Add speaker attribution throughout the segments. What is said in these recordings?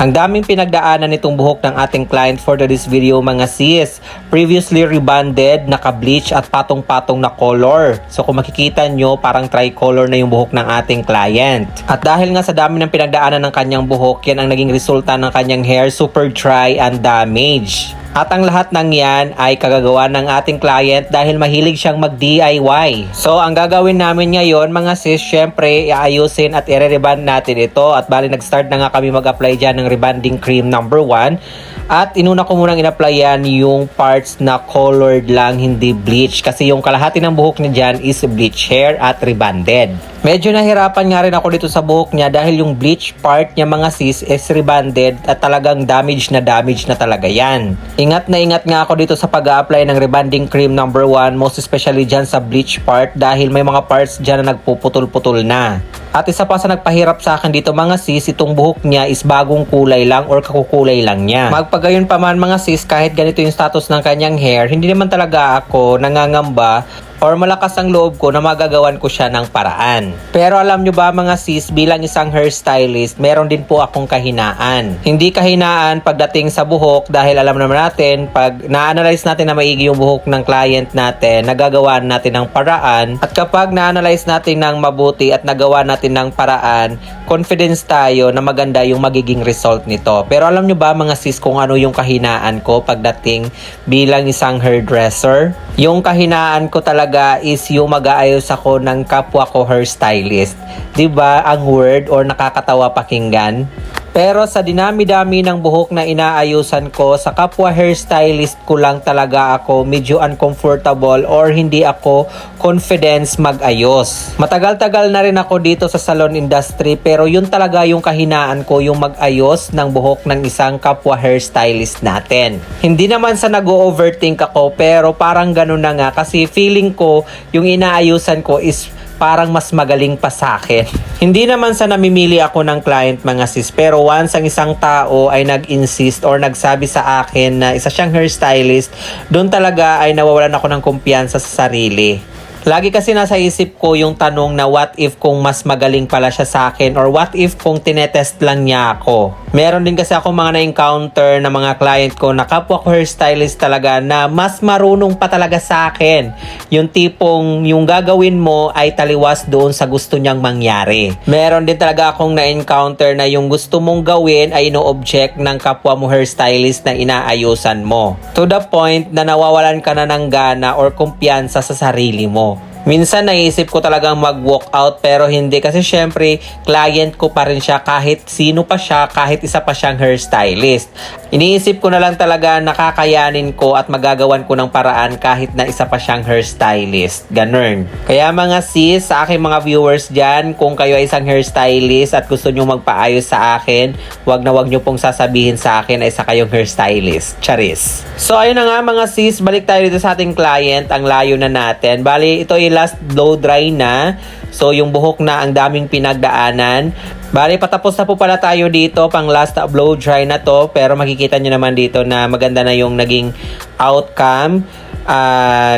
Speaker 1: Ang daming pinagdaanan nitong buhok ng ating client for this video mga sis. Previously rebonded, naka-bleach at patong-patong na color. So kung makikita nyo, parang tricolor na yung buhok ng ating client. At dahil nga sa dami ng pinagdaanan ng kanyang buhok, yan ang naging resulta ng kanyang hair, super dry and damaged. At ang lahat ng yan ay kagagawa ng ating client dahil mahilig siyang mag-DIY. So, ang gagawin namin ngayon mga sis, syempre, iayusin at i-reband natin ito. At bali, nag-start na nga kami mag-apply dyan ng rebanding cream number 1. At inuna ko munang in-applyan yung parts na colored lang, hindi bleach. Kasi yung kalahati ng buhok niya dyan is bleach hair at rebanded. Medyo nahirapan nga rin ako dito sa buhok niya dahil yung bleach part niya mga sis is rebanded at talagang damage na talaga yan. Ingat na ingat nga ako dito sa pag-a-apply ng rebanding cream number 1, most especially dyan sa bleach part dahil may mga parts dyan na nagpuputol-putol na. At isa pa sa nagpahirap sa akin dito mga sis, itong buhok niya is bagong kulay lang or kakukulay lang niya. Magpagayon pa man mga sis, kahit ganito yung status ng kanyang hair, hindi naman talaga ako nangangamba or malakas ang loob ko na magagawan ko siya ng paraan. Pero alam nyo ba mga sis, bilang isang hairstylist, meron din po akong kahinaan. Hindi kahinaan pagdating sa buhok dahil alam naman natin, pag na-analyze natin na maigi yung buhok ng client natin, nagagawa natin ng paraan. At kapag na-analyze natin ng mabuti at nagawa natin ng paraan, confidence tayo na maganda yung magiging result nito. Pero alam nyo ba mga sis kung ano yung kahinaan ko pagdating bilang isang hairdresser? Yung kahinaan ko talaga is yung mag-aayos ako ng kapwa ko hairstylist. 'Di ba ang word or nakakatawa pakinggan? Pero sa dinami-dami ng buhok na inaayusan ko, sa kapwa hairstylist ko lang talaga ako medyo uncomfortable or hindi ako confidence mag-ayos. Matagal-tagal na rin ako dito sa salon industry pero yun talaga yung kahinaan ko, yung mag-ayos ng buhok ng isang kapwa hairstylist natin. Hindi naman sa nag-overthink ako pero parang ganun na nga kasi feeling ko yung inaayusan ko is parang mas magaling pa sa akin. Hindi naman sa namimili ako ng client mga sis, pero once ang isang tao ay nag-insist or nagsabi sa akin na isa siyang hairstylist, doon talaga ay nawawalan ako ng kumpiyansa sa sarili. Lagi kasi nasa isip ko yung tanong na what if kung mas magaling pala siya sa akin or what if kung tinetest lang niya ako. Meron din kasi ako mga na-encounter na mga client ko na kapwa ko hairstylist talaga na mas marunong pa talaga sa akin. Yung tipong yung gagawin mo ay taliwas doon sa gusto niyang mangyari. Meron din talaga akong na-encounter na yung gusto mong gawin ay ino-object ng kapwa mo hairstylist na inaayusan mo. To the point na nawawalan ka na ng gana or kumpiyansa sa sarili mo. Minsan naisip ko talagang mag-walk out pero hindi kasi syempre client ko pa rin siya kahit sino pa siya, kahit isa pa siyang hairstylist. Iniisip ko na lang talaga nakakayanin ko at magagawan ko ng paraan kahit na isa pa siyang hairstylist. Ganun. Kaya mga sis, sa aking mga viewers dyan, kung kayo ay isang hairstylist at gusto nyo magpaayos sa akin, wag nyo pong sasabihin sa akin na isa kayong hairstylist. Charis. So ayun na nga mga sis, balik tayo dito sa ating client. Ang layo na natin. Bali, ito ay last blow dry na. So, yung buhok na ang daming pinagdaanan. Bali, patapos na po pala tayo dito. Pang last blow dry na to. Pero makikita nyo naman dito na maganda na yung naging outcome.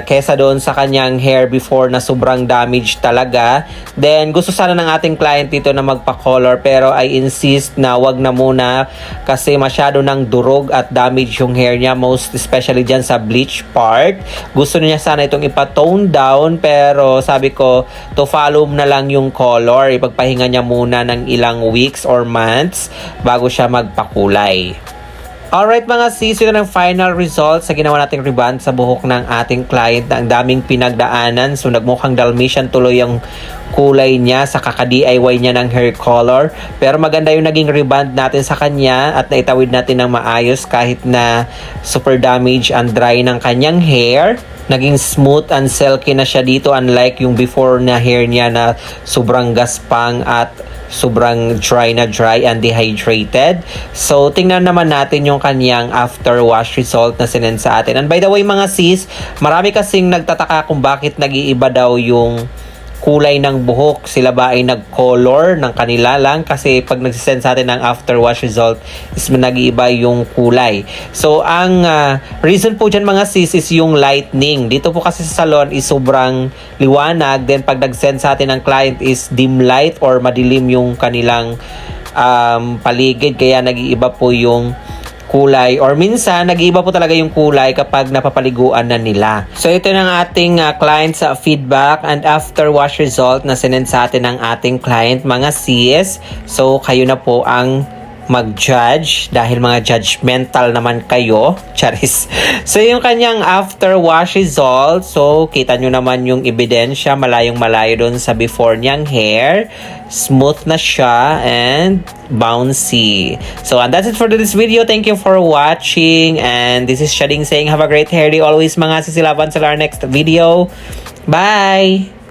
Speaker 1: Kesa doon sa kanyang hair before na sobrang damage talaga. Then gusto sana ng ating client dito na magpa-color pero I insist na wag na muna kasi masyado ng durog at damage yung hair niya, most especially dyan sa bleach part. Gusto niya sana itong ipa-tone down pero sabi ko to follow na lang yung color, ipagpahinga niya muna ng ilang weeks or months bago siya magpakulay. Alright mga sis, ito ng final result sa ginawa nating reband sa buhok ng ating client na ang daming pinagdaanan. So nagmukhang Dalmatian tuloy ang kulay niya sa kaka-DIY niya ng hair color. Pero maganda yung naging reband natin sa kanya at naitawid natin ng maayos kahit na super damage and dry ng kanyang hair. Naging smooth and silky na siya dito unlike yung before na hair niya na sobrang gaspang at sobrang dry and dehydrated. So, tingnan naman natin yung kanyang after wash result na sinend sa atin. And by the way mga sis, marami kasing nagtataka kung bakit nag-iiba daw yung kulay ng buhok. Sila ba ay nag-color ng kanila lang? Kasi pag nagsisend sa atin ng after wash result is nag-iiba yung kulay. So, ang reason po dyan mga sis is yung lightning. Dito po kasi sa salon is sobrang liwanag. Then, pag nag-send sa atin ng client is dim light or madilim yung kanilang paligid. Kaya nag-iiba po yung kulay or minsan nag-iiba po talaga yung kulay kapag napapaliguan na nila. So ito ng ating client sa feedback and after wash result na sinend sa atin ng ating client mga sis. So kayo na po ang mag-judge dahil mga judgmental naman kayo. Charis. So yung kanyang after wash result, so kita nyo naman yung ebidensya, malayong malayo dun sa before niyang hair. Smooth na siya and bouncy. So and that's it for this video. Thank you for watching and this is Shading saying have a great hair day always mga sisilaban sa our next video. Bye!